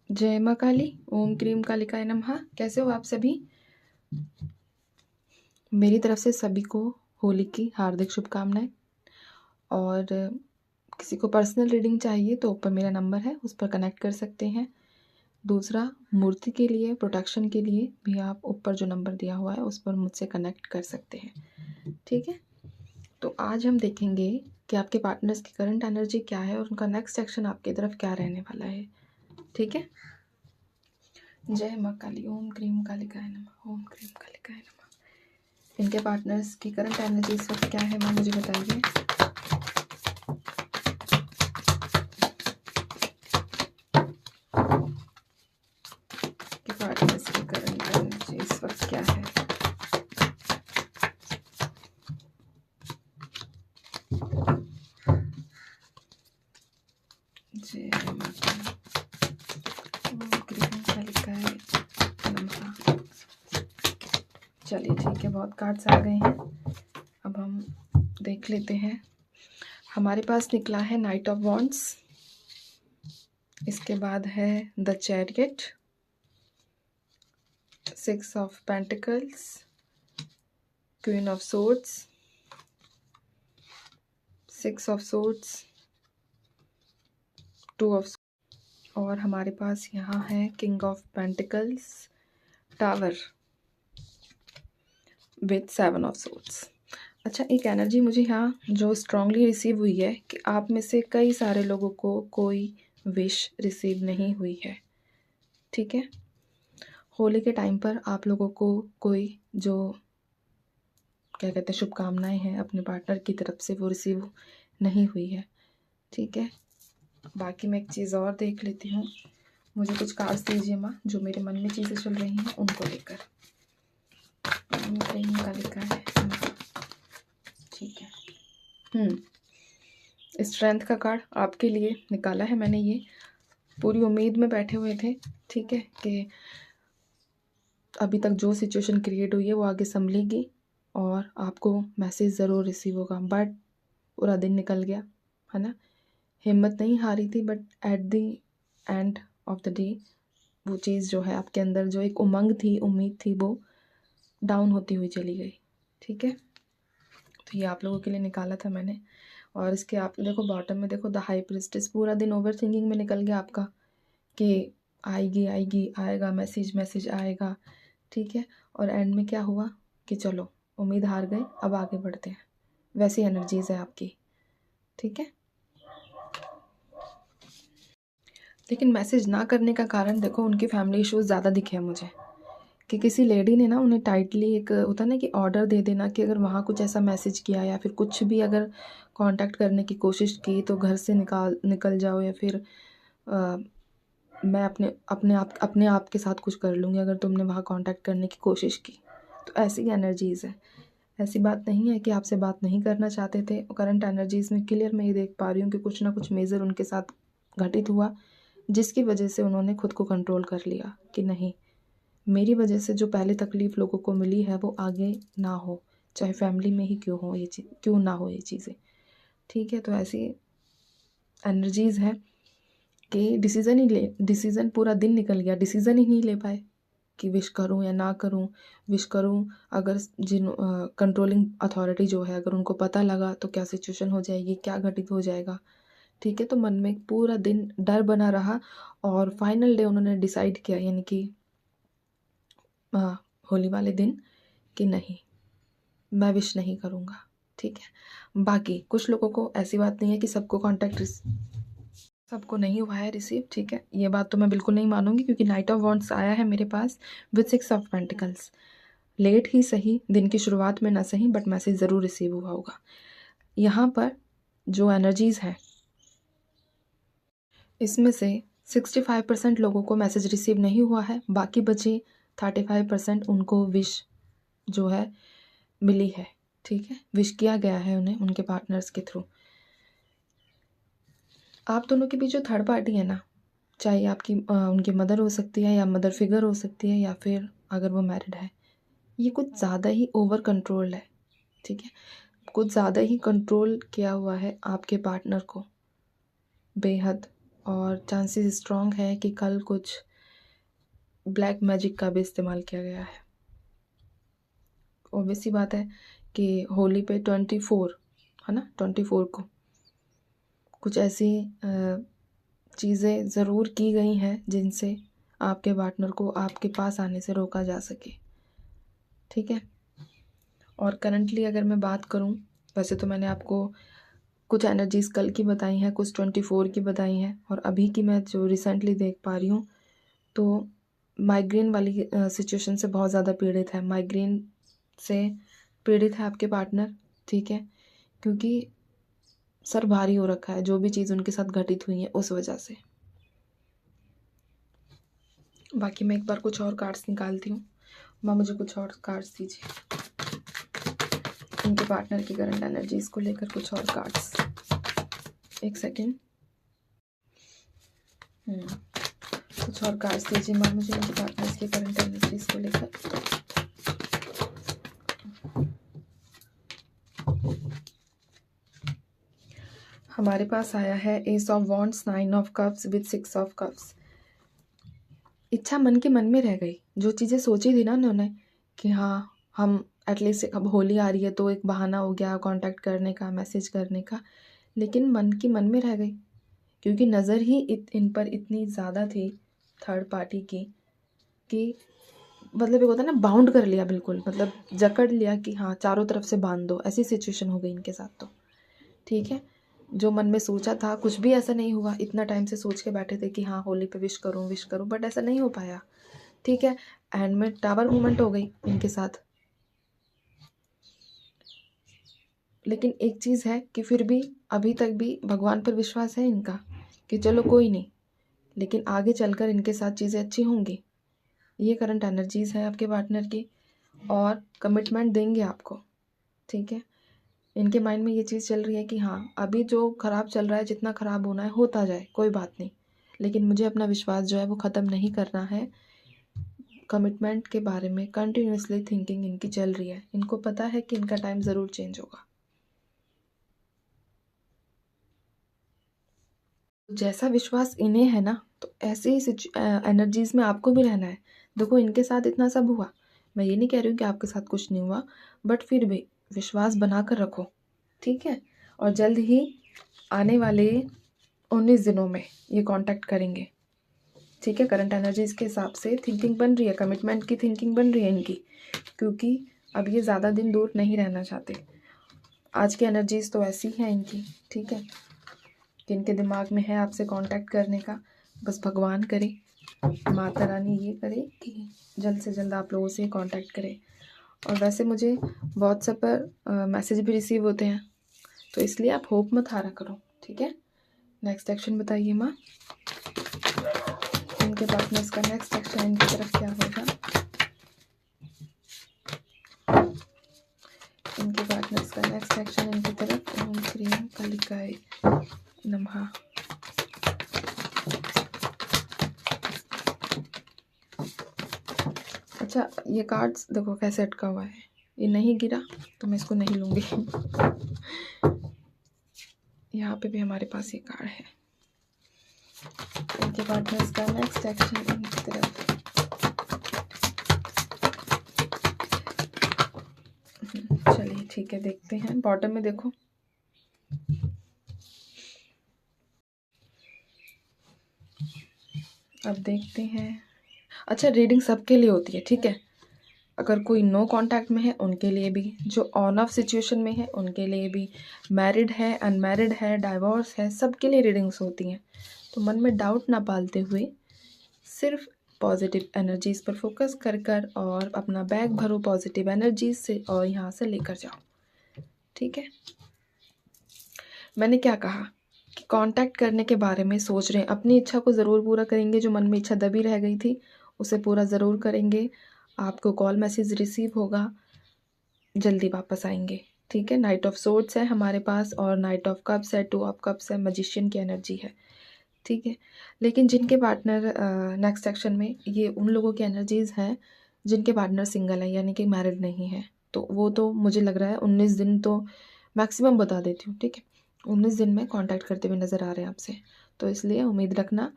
जय माँ काली, ओम क्रीम कालिकाय नमः। कैसे हो आप सभी? मेरी तरफ से सभी को होली की हार्दिक शुभकामनाएं। और किसी को पर्सनल रीडिंग चाहिए तो ऊपर मेरा नंबर है, उस पर कनेक्ट कर सकते हैं। दूसरा, मूर्ति के लिए, प्रोटेक्शन के लिए भी आप ऊपर जो नंबर दिया हुआ है उस पर मुझसे कनेक्ट कर सकते हैं। ठीक है, तो आज हम देखेंगे कि आपके पार्टनर्स की करंट एनर्जी क्या है और उनका नेक्स्ट एक्शन आपकी तरफ क्या रहने वाला है। ठीक है, जय माँ काली, ओम क्रीम कालिकाय नमः, ओम क्रीम कालिकाय नमः। इनके पार्टनर्स की करंट एनर्जी इस वक्त क्या है, माँ मुझे बताइए। कि पार्टनर्स की करंट एनर्जी इस वक्त क्या है। जय माता, ओम क्रीम कालिकाय नमः। चलिए ठीक है, बहुत कार्ड्स आ गए हैं, अब हम देख लेते हैं। हमारे पास निकला है नाइट ऑफ वॉन्ड्स, इसके बाद है the chariot, 6 of pentacles, queen of swords, 6 of swords, 2 of, और हमारे पास यहाँ है king of pentacles, tower with 7 of swords. अच्छा, एक एनर्जी मुझे यहाँ जो स्ट्रांगली रिसीव हुई है कि आप में से कई सारे लोगों को कोई विश रिसीव नहीं हुई है। ठीक है, होली के टाइम पर आप लोगों को कोई जो क्या कहते हैं शुभकामनाएं हैं अपने पार्टनर की तरफ से वो रिसीव नहीं हुई है। ठीक है, बाकी मैं एक चीज़ और देख लेती हूँ। मुझे कुछ कार्ड्स दीजिए माँ, जो मेरे मन में चीज़ें चल रही हैं उनको लेकर। का लिखा है, ठीक है। स्ट्रेंथ का कार्ड आपके लिए निकाला है मैंने, ये पूरी उम्मीद में बैठे हुए थे। ठीक है, कि अभी तक जो सिचुएशन क्रिएट हुई है वो आगे संभलेगी और आपको मैसेज ज़रूर रिसीव होगा। बट पूरा दिन निकल गया है ना, हिम्मत नहीं हारी थी, but at the end of the day वो चीज़ जो है आपके अंदर जो एक उमंग थी, उम्मीद थी, वो डाउन होती हुई चली गई। ठीक है, तो ये आप लोगों के लिए निकाला था मैंने। और इसके आप देखो बॉटम में देखो, द हाई प्रिस्टेस, पूरा दिन ओवर थिंकिंग में निकल गया आपका कि आएगी आएगी, आएगा मैसेज, मैसेज आएगा। ठीक है, और एंड में क्या हुआ कि चलो उम्मीद हार गए, अब आगे बढ़ते हैं। वैसी एनर्जीज है आपकी। ठीक है, लेकिन मैसेज ना करने का कारण देखो, उनकी फैमिली इश्यूज ज़्यादा दिखे हैं मुझे, कि किसी लेडी ने ना उन्हें टाइटली, एक होता ना कि ऑर्डर दे देना कि अगर वहाँ कुछ ऐसा मैसेज किया या फिर कुछ भी अगर कांटेक्ट करने की कोशिश की तो घर से निकल जाओ, या फिर मैं अपने आप के साथ कुछ कर लूँगी अगर तुमने वहाँ कांटेक्ट करने की कोशिश की। तो ऐसी एनर्जीज़ है, ऐसी बात नहीं है कि आपसे बात नहीं करना चाहते थे। करंट एनर्जीज़ में क्लियर मैं ये देख पा रही हूँ कि कुछ ना कुछ मेजर उनके साथ घटित हुआ, जिसकी वजह से उन्होंने खुद को कंट्रोल कर लिया कि नहीं, मेरी वजह से जो पहले तकलीफ़ लोगों को मिली है वो आगे ना हो, चाहे फैमिली में ही क्यों हो, ये चीज़ क्यों ना हो ये चीज़ें। ठीक है, तो ऐसी एनर्जीज़ है कि डिसीज़न पूरा दिन निकल गया, डिसीज़न ही नहीं ले पाए कि विश करूं या ना करूं। विश करूं, अगर जिन कंट्रोलिंग अथॉरिटी जो है अगर उनको पता लगा तो क्या सिचुएशन हो जाएगी, क्या घटित हो जाएगा। ठीक है, तो मन में पूरा दिन डर बना रहा और फाइनल डे उन्होंने डिसाइड किया, यानी कि होली वाले दिन, कि नहीं, मैं विश नहीं करूँगा। ठीक है, बाकी कुछ लोगों को, ऐसी बात नहीं है कि सबको सबको नहीं हुआ है रिसीव। ठीक है, ये बात तो मैं बिल्कुल नहीं मानूंगी, क्योंकि नाइट ऑफ वॉन्ड्स आया है मेरे पास विद 6 ऑफ पेंटिकल्स। लेट ही सही, दिन की शुरुआत में ना सही, बट मैसेज ज़रूर रिसीव हुआ होगा। यहाँ पर जो एनर्जीज़ हैं इसमें से 65% लोगों को मैसेज रिसीव नहीं हुआ है, बाकी बचे 35% उनको विश जो है मिली है। ठीक है, विश किया गया है उन्हें उनके पार्टनर्स के थ्रू। आप दोनों के बीच जो थर्ड पार्टी है ना, चाहे आपकी उनकी मदर हो सकती है या मदर फिगर हो सकती है, या फिर अगर वो मैरिड है, ये कुछ ज़्यादा ही ओवर कंट्रोल्ड है। ठीक है, कुछ ज़्यादा ही कंट्रोल किया हुआ है आपके पार्टनर को, बेहद। और चांसेस स्ट्रॉन्ग है कि कल कुछ ब्लैक मैजिक का भी इस्तेमाल किया गया है। ऑब्वियस सी बात है कि होली पे 24 है ना, 24 को कुछ ऐसी चीज़ें ज़रूर की गई हैं जिनसे आपके पार्टनर को आपके पास आने से रोका जा सके। ठीक है। और करंटली अगर मैं बात करूं, वैसे तो मैंने आपको कुछ एनर्जीज़ कल की बताई हैं, कुछ 24 की बताई हैं, और अभी की मैं जो रिसेंटली देख पा रही हूँ तो माइग्रेन वाली सिचुएशन से बहुत ज़्यादा पीड़ित है। माइग्रेन से पीड़ित है आपके पार्टनर। ठीक है, क्योंकि सर भारी हो रखा है जो भी चीज़ उनके साथ घटित हुई है उस वजह से। बाकी मैं एक बार कुछ और कार्ड्स निकालती हूँ। माँ मुझे कुछ और कार्ड्स दीजिए, उनके पार्टनर की करंट एनर्जीज को लेकर कुछ और कार्ड्स। एक सेकेंड। कुछ और कार्ड्स दीजिए माँ मुझे उनके पार्टनर्स की करंट एनर्जीज को लेकर। हमारे पास आया है S of wands, 9 of cups with 6 of cups. इच्छा मन के मन में रह गई, जो चीज़ें सोची थी ना उन्होंने कि हाँ हम एटलीस्ट अब होली आ रही है तो एक बहाना हो गया कांटेक्ट करने का, मैसेज करने का, लेकिन मन की मन में रह गई क्योंकि नज़र ही इन पर इतनी ज़्यादा थी थर्ड पार्टी की कि मतलब एक होता है ना, बाउंड कर लिया बिल्कुल, मतलब जकड़ लिया कि हाँ चारों तरफ से बांध दो, ऐसी सिचुएशन हो गई इनके साथ। तो ठीक है, जो मन में सोचा था कुछ भी ऐसा नहीं हुआ। इतना टाइम से सोच के बैठे थे कि हाँ होली पे विश करूँ, बट ऐसा नहीं हो पाया। ठीक है, एंड में टावर मूवमेंट हो गई इनके साथ। लेकिन एक चीज़ है कि फिर भी अभी तक भी भगवान पर विश्वास है इनका कि चलो कोई नहीं, लेकिन आगे चलकर इनके साथ चीज़ें अच्छी होंगी। ये करंट एनर्जीज है आपके पार्टनर की, और कमिटमेंट देंगे आपको। ठीक है, इनके माइंड में ये चीज़ चल रही है कि हाँ अभी जो ख़राब चल रहा है, जितना ख़राब होना है होता जाए, कोई बात नहीं, लेकिन मुझे अपना विश्वास जो है वो ख़त्म नहीं करना है। कमिटमेंट के बारे में कंटिन्यूसली थिंकिंग इनकी चल रही है। इनको पता है कि इनका टाइम ज़रूर चेंज होगा। जैसा विश्वास इन्हें है ना, तो ऐसे ही एनर्जीज में आपको भी रहना है। देखो इनके साथ इतना सब हुआ, मैं ये नहीं कह रही हूँ कि आपके साथ कुछ नहीं हुआ, बट फिर भी विश्वास बना कर रखो। ठीक है, और जल्द ही आने वाले 19 दिनों में ये कांटेक्ट करेंगे। ठीक है, करंट एनर्जीज के हिसाब से थिंकिंग बन रही है, कमिटमेंट की थिंकिंग बन रही है इनकी, क्योंकि अब ये ज़्यादा दिन दूर नहीं रहना चाहते। आज की एनर्जीज तो ऐसी हैं इनकी। ठीक है, कि इनके दिमाग में है आपसे कांटेक्ट करने का, बस भगवान करे, माता रानी ये करे कि जल्द से जल्द आप लोगों से कांटेक्ट करें। और वैसे मुझे व्हाट्सएप पर मैसेज भी रिसीव होते हैं, तो इसलिए आप होप मत हारा करो। ठीक है, नेक्स्ट एक्शन बताइए माँ, इनके पार्टनर्स का नेक्स्ट एक्शन इनकी तरफ क्या होगा? इनके पार्टनर्स का नेक्स्ट एक्शन इनकी तरफ, ओम क्रीम कालिकाय नमः। अच्छा, ये कार्ड्स देखो कैसे अटका हुआ है, ये नहीं गिरा तो मैं इसको नहीं लूँगी। यहाँ पे भी हमारे पास ये कार्ड है। इनके पार्टनर्स का नेक्स्ट एक्शन इनकी तरफ। चलिए ठीक है, देखते हैं बॉटम में देखो। अब देखते हैं। अच्छा, रीडिंग सबके लिए होती है। ठीक है, अगर कोई नो कांटेक्ट में है उनके लिए भी, जो ऑन ऑफ सिचुएशन में है उनके लिए भी, मैरिड है अनमैरिड है डाइवोर्स है, सबके लिए रीडिंग्स होती हैं। तो मन में डाउट ना पालते हुए सिर्फ पॉजिटिव एनर्जीज पर फोकस कर और अपना बैग भरो पॉजिटिव एनर्जीज से और यहाँ से लेकर जाओ। ठीक है, मैंने क्या कहा कि कांटेक्ट करने के बारे में सोच रहे हैं, अपनी इच्छा को ज़रूर पूरा करेंगे। जो मन में इच्छा दबी रह गई थी उसे पूरा ज़रूर करेंगे। आपको कॉल मैसेज रिसीव होगा, जल्दी वापस आएंगे। ठीक है, नाइट ऑफ सोर्ड्स है हमारे पास और नाइट ऑफ कप्स है, 2 ऑफ कप्स है, मैजिशियन की एनर्जी है। ठीक है, लेकिन जिनके पार्टनर नेक्स्ट सेक्शन में, ये उन लोगों की एनर्जीज़ हैं जिनके पार्टनर सिंगल है, यानी कि मैरिड नहीं है। तो वो तो मुझे लग रहा है 19 दिन तो मैक्सिमम बता देती हूँ। ठीक है, 19 दिन में कांटेक्ट करते हुए नज़र आ रहे हैं आपसे। तो इसलिए उम्मीद रखना,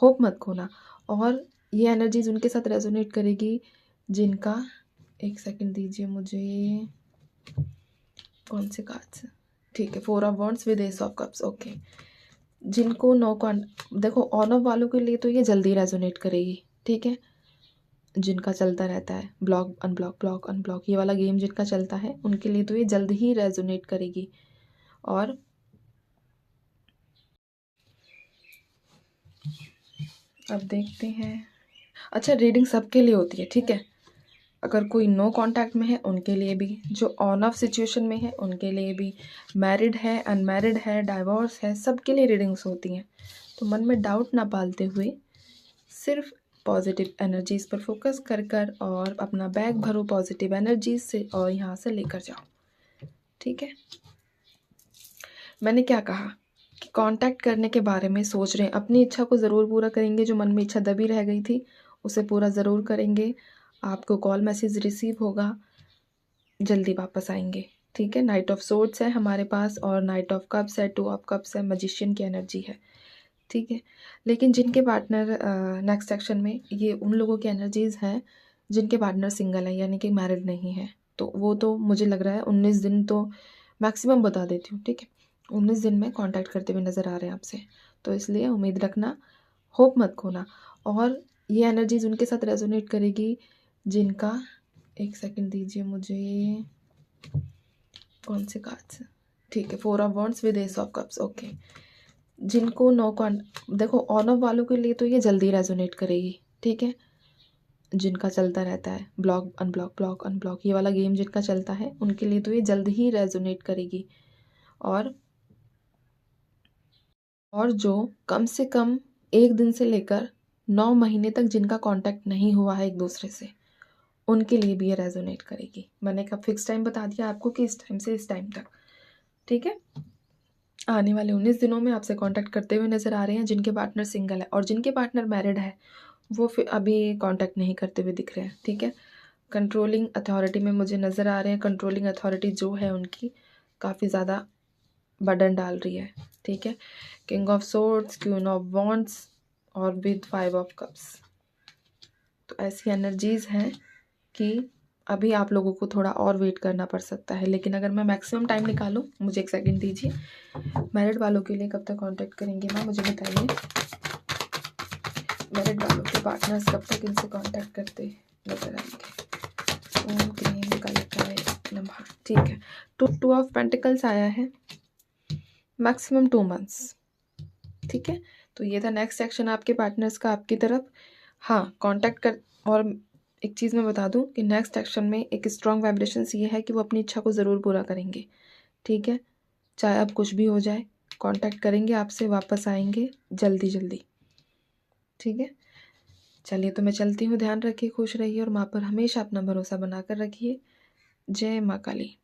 होप मत खोना। और ये एनर्जीज उनके साथ रेजोनेट करेगी जिनका, एक सेकंड दीजिए मुझे, कौन से कार्ड्स, ठीक है, 4 of wands with S of cups. Okay, जिनको देखो ऑन ऑफ वालों के लिए तो ये जल्दी रेजोनेट करेगी, ठीक है। जिनका चलता रहता है ब्लॉक अनब्लॉक ब्लॉक अनब्लॉक, ये वाला गेम जिनका चलता है उनके लिए तो ये जल्द ही रेजोनेट करेगी। और अब देखते हैं, अच्छा रीडिंग सबके लिए होती है, ठीक है। अगर कोई नो कांटेक्ट में है उनके लिए भी, जो ऑन ऑफ सिचुएशन में है उनके लिए भी, मैरिड है अनमैरिड है डाइवोर्स है, सबके लिए रीडिंग्स होती हैं। तो मन में डाउट ना पालते हुए सिर्फ पॉजिटिव एनर्जीज़ पर फोकस कर कर और अपना बैग भरो पॉजिटिव एनर्जीज से और यहाँ से लेकर जाओ, ठीक है। मैंने क्या कहा कि कांटेक्ट करने के बारे में सोच रहे हैं, अपनी इच्छा को ज़रूर पूरा करेंगे, जो मन में इच्छा दबी रह गई थी उसे पूरा ज़रूर करेंगे। आपको कॉल मैसेज रिसीव होगा, जल्दी वापस आएंगे, ठीक है। नाइट ऑफ सोर्ड्स है हमारे पास और नाइट ऑफ कप्स है, 2 ऑफ कप्स है, मैजिशियन की एनर्जी है, ठीक है। लेकिन जिनके पार्टनर नेक्स्ट सेक्शन में, ये उन लोगों की एनर्जीज़ हैं जिनके पार्टनर सिंगल है, यानी कि मैरिड नहीं है। तो वो तो मुझे लग रहा है 19 दिन तो मैक्सिमम बता देती हूँ, ठीक है। 19 दिन में कांटेक्ट करते हुए नज़र आ रहे हैं आपसे, तो इसलिए उम्मीद रखना, होप मत खोना। और ये एनर्जीज उनके साथ रेजोनेट करेगी जिनका, एक सेकंड दीजिए मुझे, कौन से कार्ड्स, ठीक है, 4 of wands with S of cups. Okay, जिनको देखो ऑन ऑफ वालों के लिए तो ये जल्दी रेजोनेट करेगी, ठीक है। जिनका चलता रहता है ब्लॉक अनब्लॉक, ये वाला गेम जिनका चलता है उनके लिए तो ये जल्द ही रेजोनेट करेगी। और जो कम से कम 1 दिन से लेकर 9 महीने तक जिनका कांटेक्ट नहीं हुआ है एक दूसरे से, उनके लिए भी ये रेजोनेट करेगी। मैंने कब फिक्स टाइम बता दिया आपको कि इस टाइम से इस टाइम तक, ठीक है। आने वाले 19 दिनों में आपसे कांटेक्ट करते हुए नज़र आ रहे हैं जिनके पार्टनर सिंगल है, और जिनके पार्टनर मैरिड है वो फिर अभी कांटेक्ट नहीं करते हुए दिख रहे हैं, ठीक है। कंट्रोलिंग अथॉरिटी में मुझे नज़र आ रहे हैं, कंट्रोलिंग अथॉरिटी जो है उनकी काफ़ी ज़्यादा बर्डन डाल रही है, ठीक है। King of swords, queen of wands और विद 5 ऑफ कप्स। तो ऐसी एनर्जीज़ हैं कि अभी आप लोगों को थोड़ा और वेट करना पड़ सकता है, लेकिन अगर मैं मैक्सिमम टाइम निकालूं, मुझे एक सेकंड दीजिए। मैरिड वालों के लिए कब तक कांटेक्ट करेंगे मैम, मुझे बताइए। मैरिड वालों के पार्टनर्स कब तक इनसे कांटेक्ट करते नजर आएंगे। ओम क्रीम कालिकाय नमः, ठीक है। 2 ऑफ पेंटिकल्स आया है, मैक्सिमम 2 मंथ्स, ठीक है। तो ये था नेक्स्ट सेक्शन आपके पार्टनर्स का आपकी तरफ। हाँ, कांटेक्ट कर, और एक चीज़ मैं बता दूं कि नेक्स्ट सेक्शन में एक स्ट्रॉन्ग वाइब्रेशंस ये है कि वो अपनी इच्छा को ज़रूर पूरा करेंगे, ठीक है। चाहे अब कुछ भी हो जाए, कांटेक्ट करेंगे आपसे, वापस आएंगे जल्दी जल्दी, ठीक है। चलिए तो मैं चलती हूँ, ध्यान रखिए, खुश रहिए और माँ पर हमेशा अपना भरोसा बनाकर रखिए। जय माँ काली।